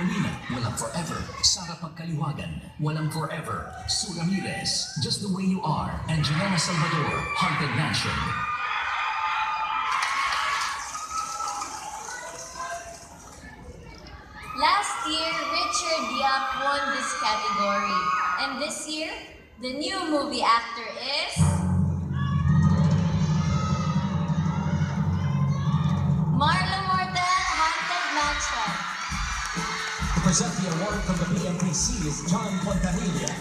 Rowena, walang forever. Sara Pagkaliwagan, walang forever. Sue Ramirez, just the way you are. And Janela Salvador, Haunted Mansion. Last year, Richard Yap won this category. And this year, the new movie actor is... Marlo Mortel, Haunted Mansion. To present the award from the PMPC is John Pontanilla.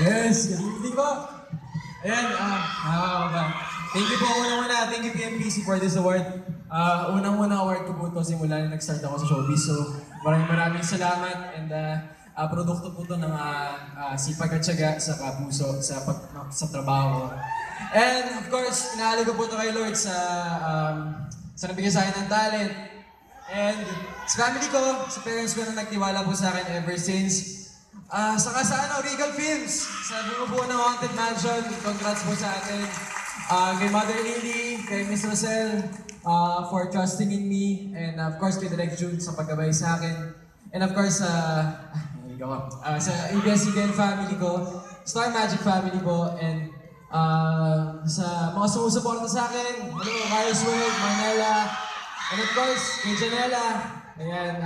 Yes, good evening po. Ayan, thank you po unang-una. Thank you PMPC for this award. Unang-una award ko po ito simula na nag-start ako sa showbiz. So, maraming salamat and produkto po ito ng sipag at tiyaga sa kapuso, sa trabaho. And of course, inaali ko po ito kay Lord sa nabigay sa akin ng talent. And sa family ko, sa parents ko na nagtiwala po sa akin ever since. Saka sa Regal Films, sa bumubuo ng Haunted Mansion, congrats po sa atin. Kay Mother Lily, kay Miss Rosel, for trusting in me, and of course kay Direk June sa paggabay sa akin. And of course, sa ABS-CBN family ko, Star Magic family po, and sa mga sumusuporta sa akin, hello, Carswell, Manela, and of course, kay Janela. Ayan,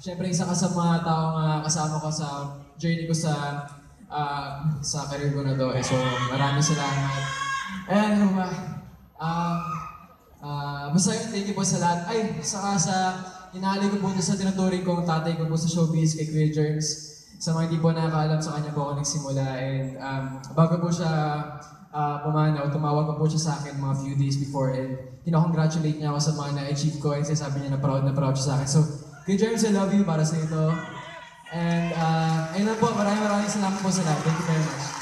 siyempre, isa ka sa mga taong kasama ko sa journey ko sa career ko na to. So, maraming salamat. And, basta yun, thank you po sa lahat. Ay, saka sa inali ko po sa tinuturing kong tatay ko po sa showbiz, kay Kuya Germs. Sa mga hindi po nakakaalam, sa kanya po ako nagsimula. And bago po siya pumanaw, tumawag po siya sa akin mga few days before. And congratulate niya ako sa mga na-achieve ko. And sinasabi niya na proud siya sa akin. So, Kuya Germs, I love you para sa ito. And ayun na po, maraming salamat po sa lahat. Thank you very much.